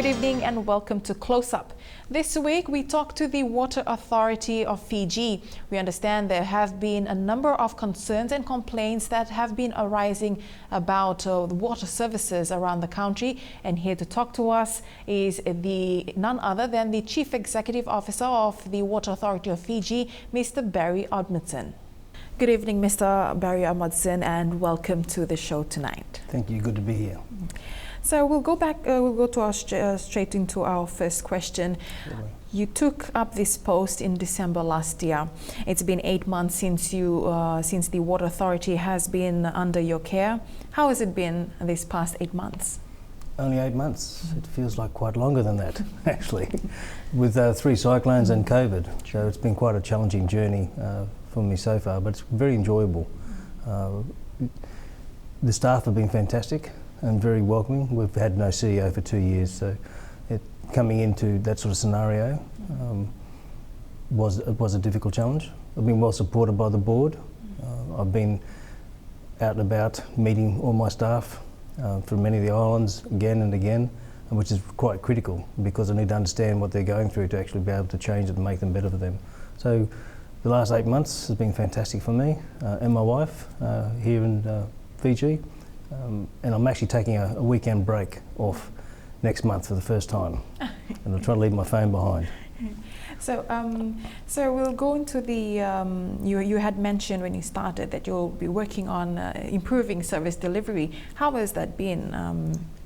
evening and welcome to Close Up. This week we talk to the Water Authority of Fiji. We understand there have been a number of concerns and complaints that have been arising about the water services around the country, and here to talk to us is none other than the Chief Executive Officer of the Water Authority of Fiji, Mr. Barry Omundson. Good evening, Mr. Barry Omundson, and welcome to the show tonight. Thank you. Good to be here. So we'll go back. We'll go to straight into our first question. Really? You took up this post in December last year. It's been 8 months since since the Water Authority has been under your care. How has it been this past 8 months? Only 8 months. It feels like quite longer than that, actually, with 3 cyclones and COVID. So it's been quite a challenging journey for me so far, but it's very enjoyable. The staff have been fantastic and very welcoming. We've had no CEO for 2 years, so coming into that sort of scenario was a difficult challenge. I've been well supported by the board. I've been out and about meeting all my staff from many of the islands again and again, which is quite critical because I need to understand what they're going through to actually be able to change it and make them better for them. So the last 8 months has been fantastic for me and my wife here in Fiji. And I'm actually taking a weekend break off next month for the first time, and I'll try to leave my phone behind. So we'll go into the. You had mentioned when you started that you'll be working on improving service delivery. How has that been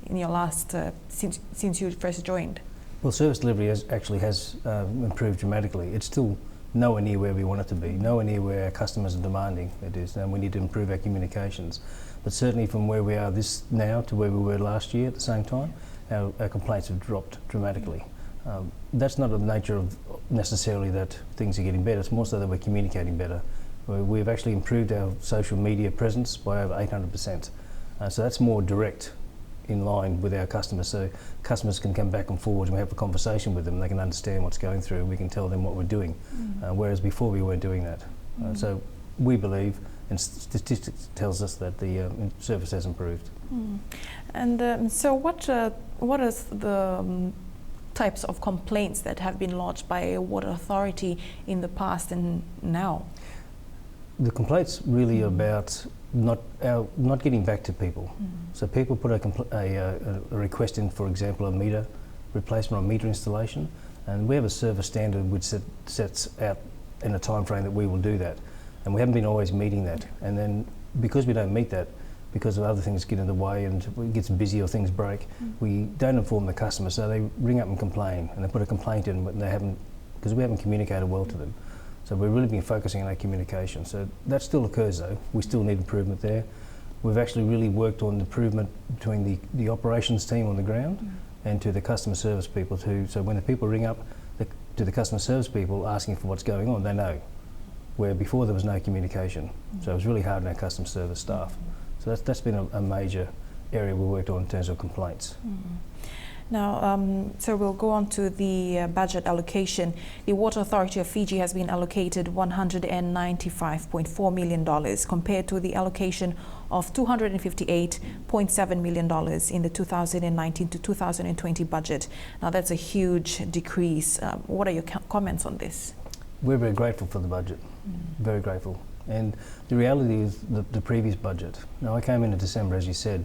in your last since you first joined? Well, service delivery has improved dramatically. It's still nowhere near where we want it to be, nowhere near where our customers are demanding it is, and we need to improve our communications. But certainly from where we are now to where we were last year at the same time, our complaints have dropped dramatically. That's not of the nature of necessarily that things are getting better, it's more so that we're communicating better. We've actually improved our social media presence by over 800%. So that's more direct in line with our customers, so customers can come back and forward and we have a conversation with them, they can understand what's going through, we can tell them what we're doing, whereas before we weren't doing that. So we believe, and statistics tells us that the service has improved. And so what is the types of complaints that have been lodged by a water authority in the past and now? The complaints really about not getting back to people. So people put a request in, for example, a meter replacement or meter installation, and we have a service standard which sets out in a time frame that we will do that, and we haven't been always meeting that. And then because we don't meet that, because of other things get in the way and it gets busy or things break, we don't inform the customer, so they ring up and complain, and they put a complaint in, but they haven't, because we haven't communicated well to them. So we've really been focusing on our communication. So that still occurs though. We still need improvement there. We've actually really worked on improvement between the operations team on the ground and to the customer service people too. So when the people ring up to the customer service people asking for what's going on, they know. Where before there was no communication. So it was really hard on our customer service staff. So that's been a major area we worked on in terms of complaints. Now, so we'll go on to the budget allocation. The Water Authority of Fiji has been allocated $195.4 million compared to the allocation of $258.7 million in the 2019 to 2020 budget. Now, that's a huge decrease. What are your comments on this? We're very grateful for the budget, very grateful. And the reality is the previous budget. Now, I came in December, as you said,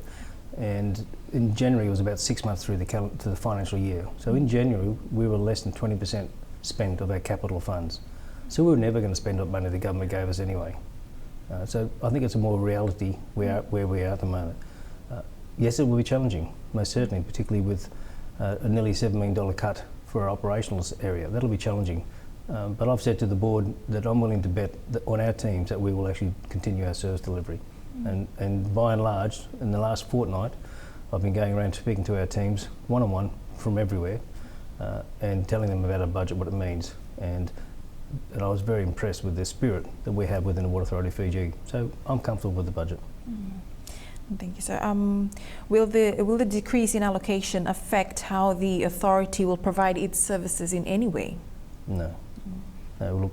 and in January it was about 6 months through the financial year. So in January we were less than 20% spent of our capital funds. So we were never going to spend up money the government gave us anyway. So I think it's a more reality where we are at the moment. Yes, it will be challenging, most certainly, particularly with a nearly $7 million cut for our operational area. That'll be challenging. But I've said to the board that I'm willing to bet on our teams that we will actually continue our service delivery. And by and large, in the last fortnight, I've been going around speaking to our teams one-on-one from everywhere and telling them about our budget, what it means. And I was very impressed with the spirit that we have within the Water Authority of Fiji. So I'm comfortable with the budget. Thank you, sir. Will the decrease in allocation affect how the authority will provide its services in any way? No. No, look,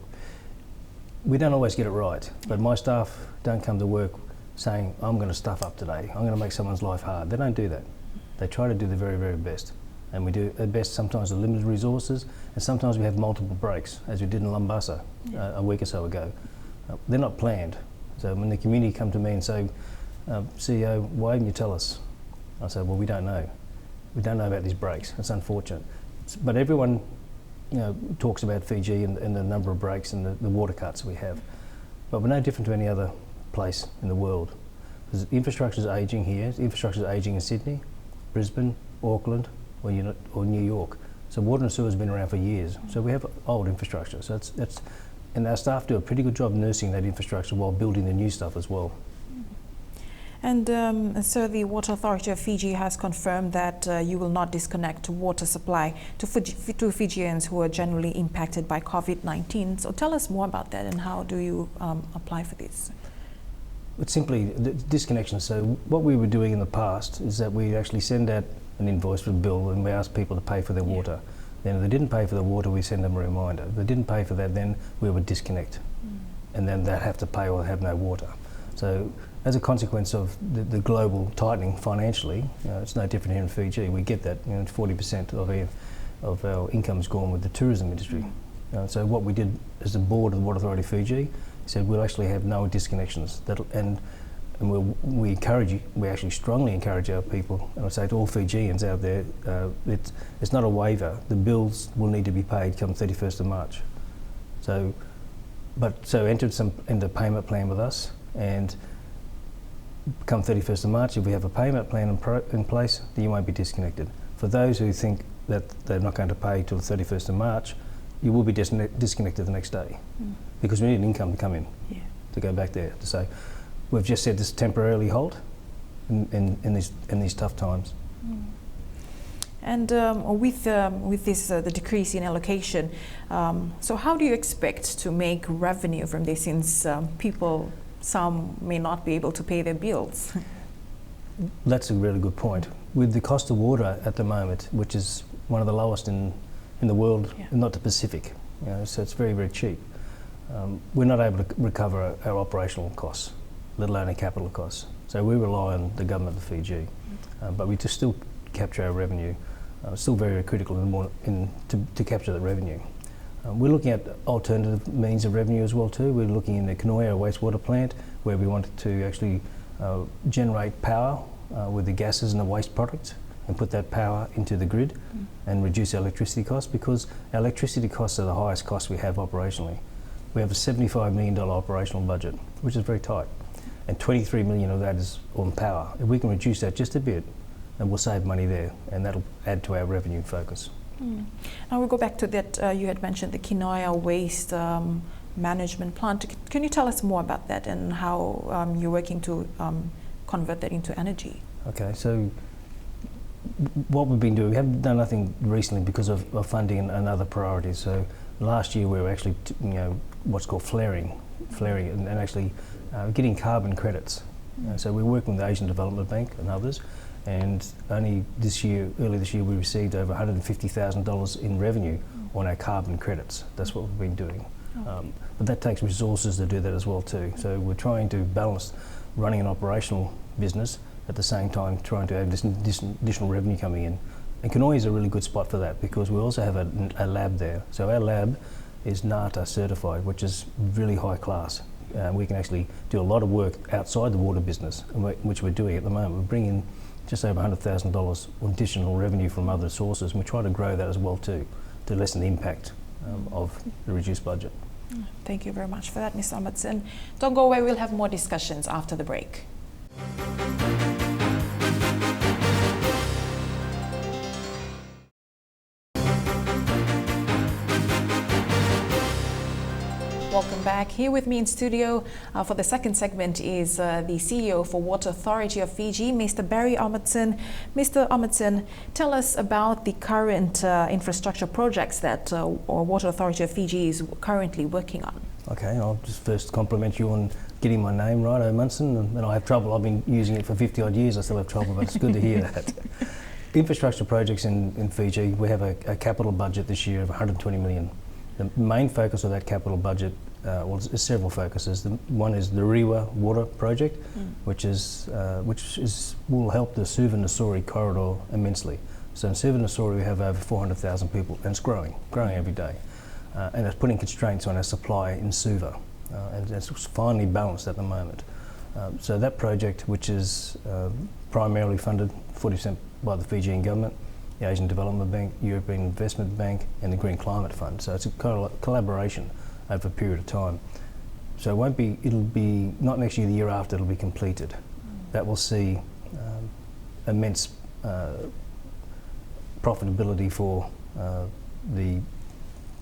we don't always get it right, but my staff don't come to work saying, I'm going to stuff up today, I'm going to make someone's life hard. They don't do that. They try to do the very, very best. And we do at best sometimes with limited resources, and sometimes we have multiple breaks, as we did in Lumbasa a week or so ago. They're not planned. So when the community come to me and say, CEO, why didn't you tell us? I say, well, we don't know. We don't know about these breaks. It's unfortunate. But everyone talks about Fiji and the number of breaks and the water cuts we have. But we're no different to any other place in the world. Because infrastructure is ageing here, infrastructure is ageing in Sydney, Brisbane, Auckland, or New York. So water and sewer has been around for years. So we have old infrastructure. So and our staff do a pretty good job nursing that infrastructure while building the new stuff as well. And so the Water Authority of Fiji has confirmed that you will not disconnect water supply to Fijians who are generally impacted by COVID-19. So tell us more about that and how do you apply for this? It's simply disconnection. So what we were doing in the past is that we actually send out an invoice with a bill and we ask people to pay for their water. Then if they didn't pay for the water, we send them a reminder. If they didn't pay for that, then we would disconnect. And then they'd have to pay or have no water. So as a consequence of the global tightening financially, it's no different here in Fiji. We get that 40% of our income's gone with the tourism industry. So what we did as the board of the Water Authority of Fiji said we'll actually have no disconnections. And we encourage you, we actually strongly encourage our people, and I say to all Fijians out there, it's not a waiver. The bills will need to be paid come 31st of March. So enter into payment plan with us, and come 31st of March, if we have a payment plan in place, then you won't be disconnected. For those who think that they're not going to pay till the 31st of March, you will be disconnected the next day, because we need an income to come in to go back there to say, we've just said this temporarily halt in these tough times. And with this the decrease in allocation, so how do you expect to make revenue from this, since some may not be able to pay their bills? That's a really good point. With the cost of water at the moment, which is one of the lowest in the world, not the Pacific, so it's very, very cheap. We're not able to recover our operational costs, let alone our capital costs. So we rely on the government of Fiji, but we just still capture our revenue. Still very, very critical to capture that revenue. We're looking at alternative means of revenue as well too. We're looking in the Kinaya wastewater plant, where we wanted to actually generate power with the gases and the waste products and put that power into the grid and reduce our electricity costs, because our electricity costs are the highest cost we have operationally. We have a $75 million operational budget, which is very tight, and 23 million of that is on power. If we can reduce that just a bit, then we'll save money there, and that'll add to our revenue focus. Now we'll go back to that, you had mentioned the Kinaya waste management plant. Can you tell us more about that and how you're working to convert that into energy? Okay, so what we've been doing, we haven't done nothing recently because of funding and other priorities. So last year we were actually, what's called flaring and actually getting carbon credits. So we're working with the Asian Development Bank and others, and only early this year we received over $150,000 in revenue on our carbon credits. That's what we've been doing. But that takes resources to do that as well too. So we're trying to balance running an operational business at the same time trying to have this additional revenue coming in. And Kinaya is a really good spot for that, because we also have a lab there. So our lab is NATA certified, which is really high class. We can actually do a lot of work outside the water business, which we're doing at the moment. We're bringing just over $100,000 additional revenue from other sources, and we try to grow that as well too, to lessen the impact of the reduced budget. Thank you very much for that, Mr. Omundson. Don't go away, we'll have more discussions after the break. Welcome back. Here with me in studio for the second segment is the CEO for Water Authority of Fiji, Mr. Barry Omundson. Mr. Omundson, tell us about the current infrastructure projects that Water Authority of Fiji is currently working on. Okay, I'll just first compliment you on getting my name right, Omundson, and I have trouble. I've been using it for 50 odd years. I still have trouble, but it's good to hear that. Infrastructure projects in Fiji, we have a capital budget this year of 120 million. The main focus of that capital budget, well, there's several focuses. One is the Rewa water project, which will help the Suva-Nassori corridor immensely. So in Suva and Nassori we have over 400,000 people, and it's growing every day. And it's putting constraints on our supply in Suva, and it's finally balanced at the moment. So that project, which is primarily funded 40% by the Fijian government, the Asian Development Bank, European Investment Bank and the Green Climate Fund. So it's a collaboration over a period of time. So it'll be not next year, the year after it'll be completed. That will see immense profitability for the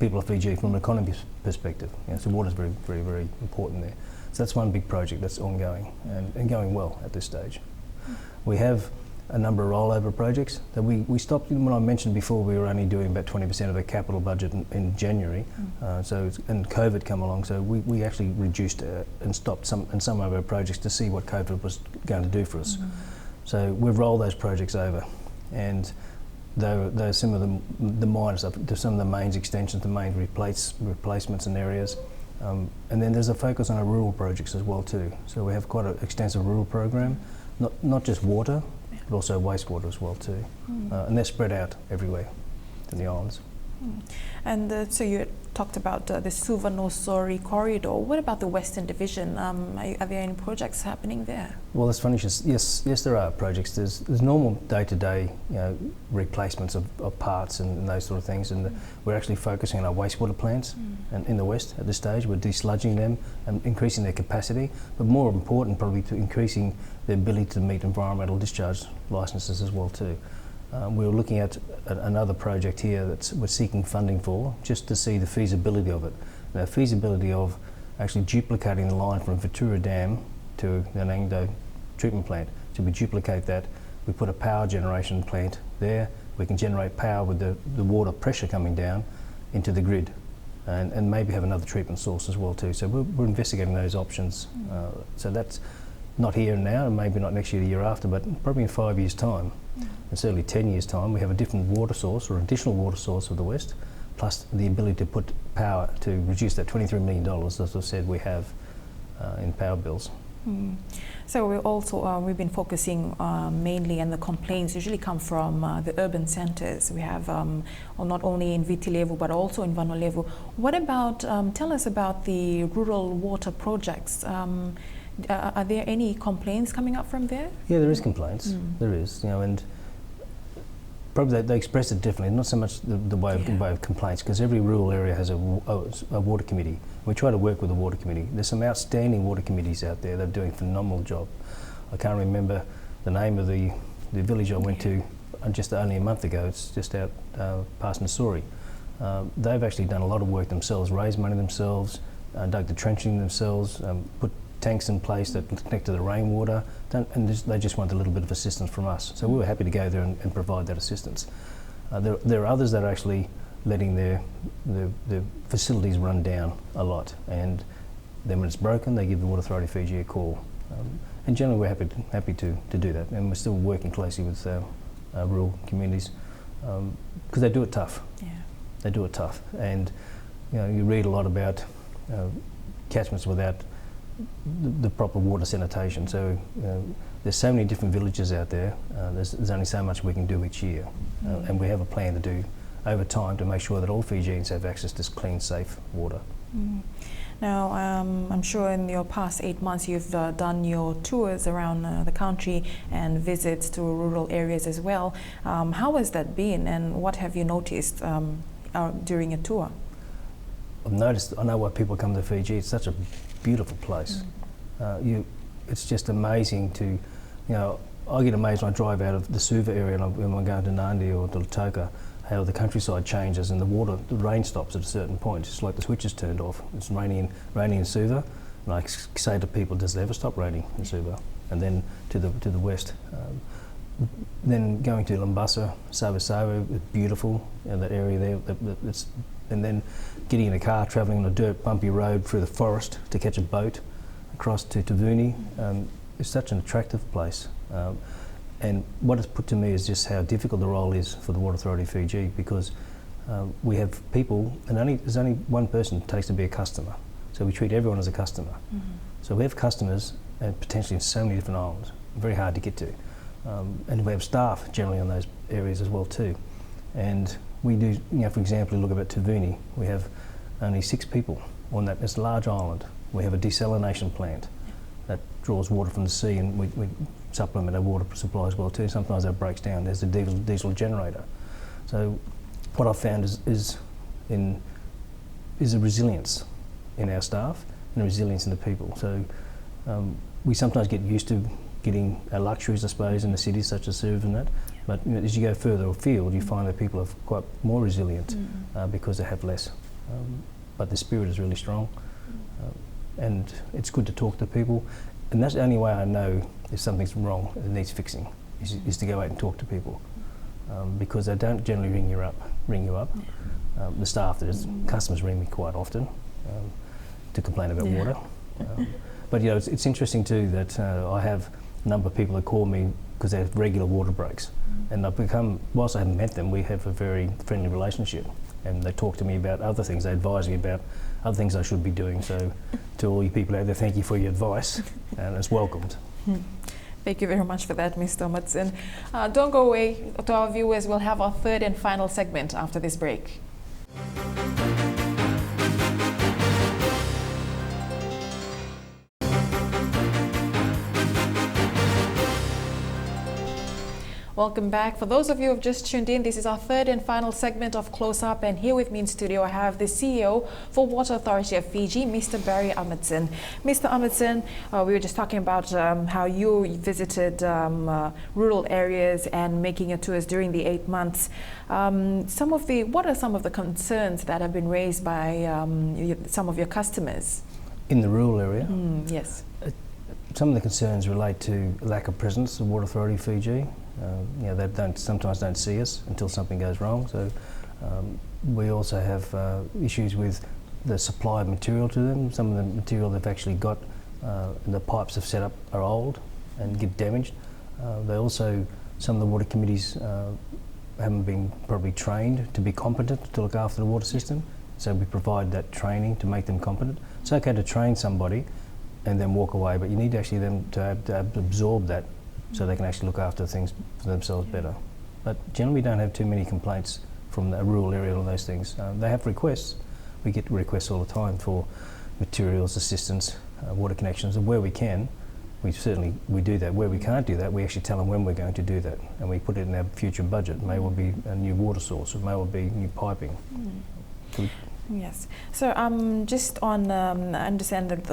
people of Fiji from an economy perspective. So water is very, very, very important there. So that's one big project that's ongoing and going well at this stage. We have a number of rollover projects that we stopped. When I mentioned before, we were only doing about 20% of our capital budget in January. And COVID come along, so we actually reduced and stopped some of our projects to see what COVID was going to do for us. So we've rolled those projects over, and they're some of the minors, some of the mains extensions, the main replacements in areas. And then there's a focus on our rural projects as well too. So we have quite an extensive rural program, not just water, but also wastewater as well too. And they're spread out everywhere in the islands. And so you talked about the Suva-Nassori corridor. What about the Western Division? Are there any projects happening there? Well, that's funny. Yes, there are projects. There's normal day-to-day replacements of parts and those sort of things, and we're actually focusing on our wastewater plants and in the West at this stage. We're desludging them and increasing their capacity, but more important probably to increasing the ability to meet environmental discharge licences as well too. We were looking at another project here that we're seeking funding for, just to see the feasibility of it. The feasibility of actually duplicating the line from Vitura Dam to the Nangdo treatment plant. So we duplicate that, we put a power generation plant there, we can generate power with the water pressure coming down into the grid, and maybe have another treatment source as well too. So we're investigating those options. So that's not here and now, and maybe not next year, the year after, but probably in 5 years' time. And certainly 10 years' time, we have a different water source or additional water source of the West, plus the ability to put power to reduce that $23 million, as I said, we have in power bills. So we've been focusing mainly, and the complaints usually come from the urban centres. We have not only in Viti Levu but also in Vanu Levu. What about, tell us about the rural water projects. Are there any complaints coming up from there? Yeah, there is complaints. There is, and probably they express it differently. Not so much the way of complaints, because every rural area has a water committee. We try to work with the water committee. There's some outstanding water committees out there that are doing a phenomenal job. I can't remember the name of the village I went to just only a month ago. It's just out past Nassori. They've actually done a lot of work themselves, raised money themselves, dug the trenching themselves, put tanks in place that connect to the rainwater, and they just want a little bit of assistance from us. So we were happy to go there and provide that assistance. There are others that are actually letting their facilities run down a lot, and then when it's broken, they give the Water Authority of Fiji a call. And generally, we're happy to do that, and we're still working closely with rural communities because they do it tough. Yeah. They do it tough, and you read a lot about catchments without the proper water sanitation. So there's so many different villages out there. There's only so much we can do each year, and we have a plan to do over time to make sure that all Fijians have access to clean, safe water. Now, I'm sure in your past 8 months you've done your tours around the country and visits to rural areas as well. How has that been, and what have you noticed during a tour? I've noticed, I know why people come to Fiji. It's such a beautiful place. It's just amazing to, I get amazed when I drive out of the Suva area and when I'm going to Nandi or to Lautoka, how the countryside changes and the rain stops at a certain point. It's like the switch is turned off. It's raining in Suva, and I say to people, does it ever stop raining in Suva? And then to the west. Then going to Lambasa, Sava, it's beautiful, that area there. And then getting in a car, travelling on a dirt bumpy road through the forest to catch a boat across to Tavuni. It's such an attractive place. And what it's put to me is just how difficult the role is for the Water Authority of Fiji, because we have people, and there's only one person who takes to be a customer. So we treat everyone as a customer. So we have customers, and potentially in so many different islands, very hard to get to. And we have staff generally on those areas as well too. And we do, for example, look at Tuvuni, we have only 6 people on that. It's a large island. We have a desalination plant that draws water from the sea, and we supplement our water supply as well too. Sometimes that breaks down. There's a diesel generator. So what I've found is a resilience in our staff and a resilience in the people. So we sometimes get used to getting our luxuries, I suppose, in the cities such as Suv and that. But as you go further afield, you find that people are quite more resilient because they have less. But the spirit is really strong, and it's good to talk to people. And that's the only way I know if something's wrong and it needs fixing, is to go out and talk to people, because they don't generally ring you up. The staff, customers ring me quite often to complain about water. But it's interesting too that I have a number of people that call me because they have regular water breaks, and I've become, whilst I haven't met them, we have a very friendly relationship, and they talk to me about other things. They advise me about other things I should be doing. So to all you people out there, thank you for your advice, and it's welcomed. Thank you very much for that, Mr. Omundson. Don't go away. To our viewers, we'll have our third and final segment after this break. Welcome back. For those of you who have just tuned in, this is our third and final segment of Close Up, and here with me in studio I have the CEO for Water Authority of Fiji, Mr. Barry Omundson. Mr. Omundson, we were just talking about how you visited rural areas and making your tours during the 8 months. What are some of the concerns that have been raised by some of your customers? In the rural area? Yes. Some of the concerns relate to lack of presence of Water Authority of Fiji. They sometimes don't see us until something goes wrong. So we also have issues with the supply of material to them. Some of the material they've actually got, the pipes they've set up are old and get damaged. Some of the water committees haven't been probably trained to be competent to look after the water system. So we provide that training to make them competent. It's okay to train somebody and then walk away, but you need actually them to absorb that so they can actually look after things for themselves better. But generally we don't have too many complaints from the rural area on those things. They have requests. We get requests all the time for materials, assistance, water connections, and where we can, we do that. Where we can't do that, we actually tell them when we're going to do that, and we put it in our future budget. It may well be a new water source, it may well be new piping. Yes. So just on, I understand that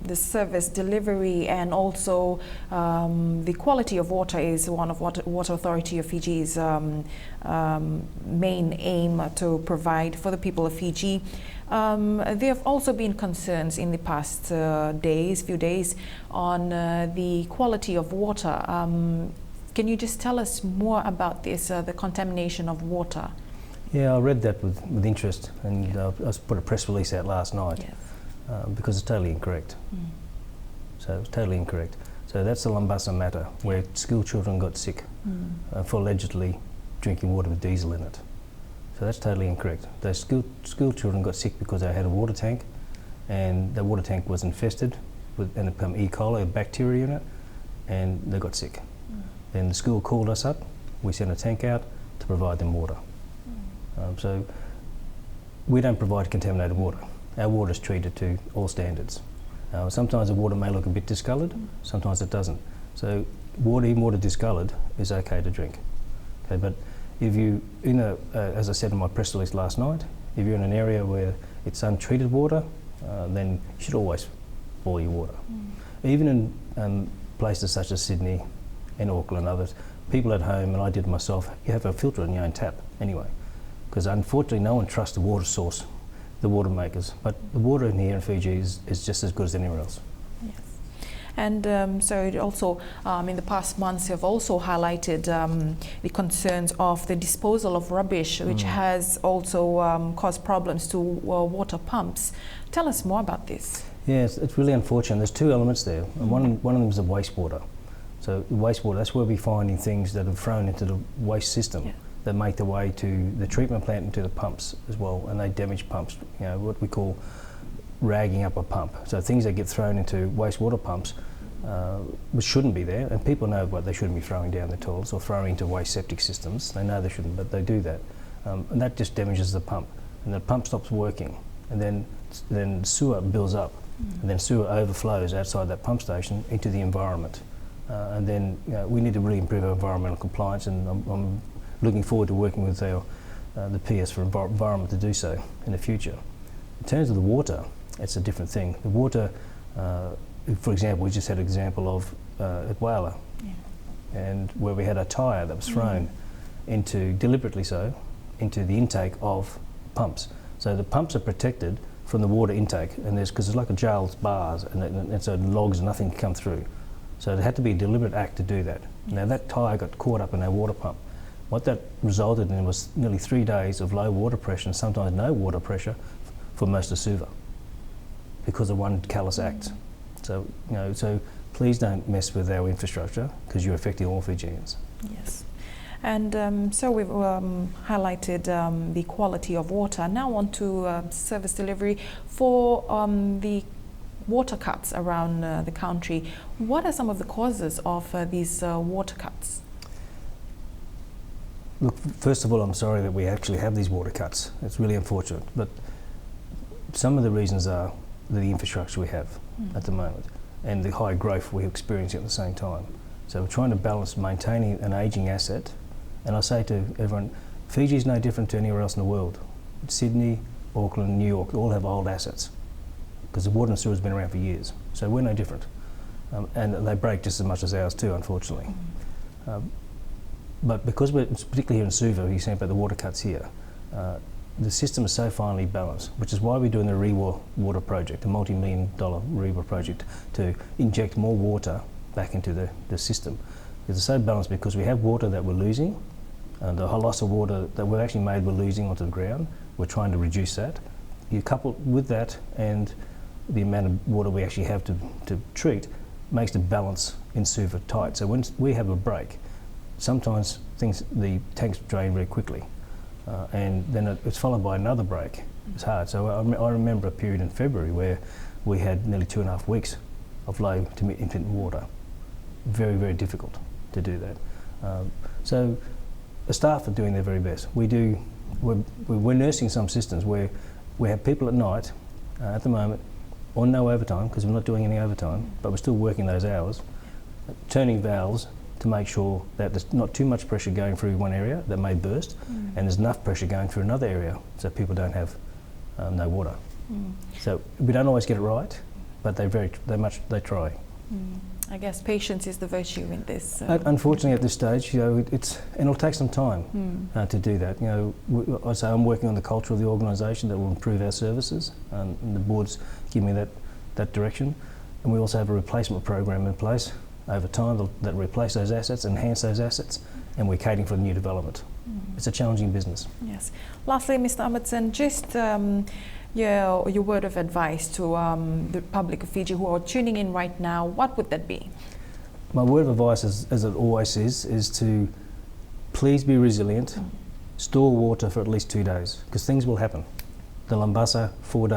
the service delivery and also the quality of water is one of Water Authority of Fiji's main aim to provide for the people of Fiji. There have also been concerns in the past few days on the quality of water. Can you just tell us more about this, the contamination of water? Yeah, I read that with interest, and I put a press release out last night because it's totally incorrect. So it's totally incorrect. So that's the Lumbasa matter, where school children got sick for allegedly drinking water with diesel in it. So that's totally incorrect. Those school children got sick because they had a water tank, and the water tank was infested and it became E. coli, a bacteria in it, and they got sick. Then the school called us up. We sent a tank out to provide them water. So we don't provide contaminated water. Our water is treated to all standards. Sometimes the water may look a bit discoloured, sometimes it doesn't. So even water discoloured is okay to drink. Okay, but if you, as I said in my press release last night, if you're in an area where it's untreated water, then you should always boil your water. Even in places such as Sydney and Auckland and others, people at home, and I did myself, you have a filter in your own tap anyway. Because unfortunately no one trusts the water source, the water makers. But the water in here in Fiji is just as good as anywhere else. Yes. And so it also, in the past months, have also highlighted the concerns of the disposal of rubbish, which has also caused problems to water pumps. Tell us more about this. Yes, it's really unfortunate. There's two elements there. And one of them is the wastewater. So wastewater, that's where we're finding things that are thrown into the waste system. That make their way to the treatment plant and to the pumps as well, and they damage pumps. What we call ragging up a pump. So things that get thrown into wastewater pumps which shouldn't be there, and people know what they shouldn't be throwing down the toilets or throwing into waste septic systems. They know they shouldn't, but they do that. And that just damages the pump. And the pump stops working, and then sewer builds up, and then sewer overflows outside that pump station into the environment. And then we need to really improve our environmental compliance, and I'm looking forward to working with the PS for environment to do so in the future. In terms of the water, it's a different thing. The water, for example, we just had an example of at Whyalla, and where we had a tyre that was thrown deliberately so, into the intake of pumps. So the pumps are protected from the water intake, and because it's like a jail's bars, and so logs and nothing can come through. So it had to be a deliberate act to do that. Now that tyre got caught up in our water pump. What that resulted in was nearly 3 days of low water pressure, and sometimes no water pressure for most of Suva, because of one callous act. So so please don't mess with our infrastructure, because you're affecting all Fijians. Yes. And so we've highlighted the quality of water. Now on to service delivery for the water cuts around the country. What are some of the causes of these water cuts? Look, first of all, I'm sorry that we actually have these water cuts. It's really unfortunate. But some of the reasons are the infrastructure we have at the moment and the high growth we're experiencing at the same time. So we're trying to balance maintaining an ageing asset. And I say to everyone, Fiji is no different to anywhere else in the world. Sydney, Auckland, New York, all have old assets, because the water and sewer has been around for years. So we're no different. And they break just as much as ours too, unfortunately. But because we're, particularly here in Suva, you're saying about the water cuts here, the system is so finely balanced, which is why we're doing the Rewa water project, a multi-million-dollar Rewa project, to inject more water back into the system. It's so balanced because we have water that we're losing, and the loss of water that we've actually made we're losing onto the ground. We're trying to reduce that. You couple with that and the amount of water we actually have to treat makes the balance in Suva tight. So when we have a break, sometimes the tanks drain very quickly, and then it's followed by another break. It's hard. So I remember a period in February where we had nearly 2.5 weeks of low to mid-infant water. Very, very difficult to do that. So the staff are doing their very best. We're nursing some systems where we have people at night, at the moment, on no overtime, because we're not doing any overtime, but we're still working those hours, turning valves to make sure that there's not too much pressure going through one area that may burst, and there's enough pressure going through another area so people don't have no water. So we don't always get it right, but they try. I guess patience is the virtue in this. Unfortunately, at this stage, it'll take some time to do that. I say I'm working on the culture of the organisation that will improve our services, and the board's give me that direction. And we also have a replacement program in place over time that replace those assets, enhance those assets, and we're catering for the new development. It's a challenging business. Yes. Lastly, Mr. Omundson, just your word of advice to the public of Fiji who are tuning in right now, what would that be? My word of advice, as it always is to please be resilient, store water for at least 2 days, because things will happen. The Lambasa 4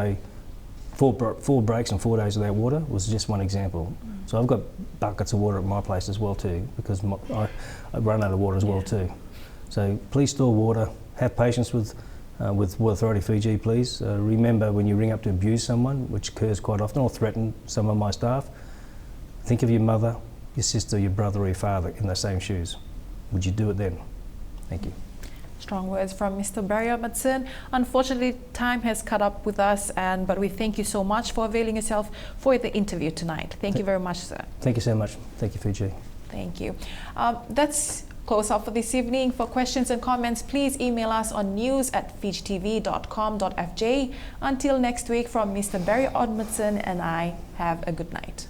breaks and 4 days without water was just one example. So I've got buckets of water at my place as well too, because I run out of water as well too. So please store water, have patience with Authority of Fiji, please. Remember when you ring up to abuse someone, which occurs quite often, or threaten some of my staff, think of your mother, your sister, your brother or your father in the same shoes. Would you do it then? Thank you. Strong words from Mr. Barry Omundson. Unfortunately, time has caught up with us, but we thank you so much for availing yourself for the interview tonight. Thank you very much, sir. Thank you so much. Thank you, Fiji. Thank you. That's close up for this evening. For questions and comments, please email us on news@fijitv.com.fj. Until next week, from Mr. Barry Omundson and I, have a good night.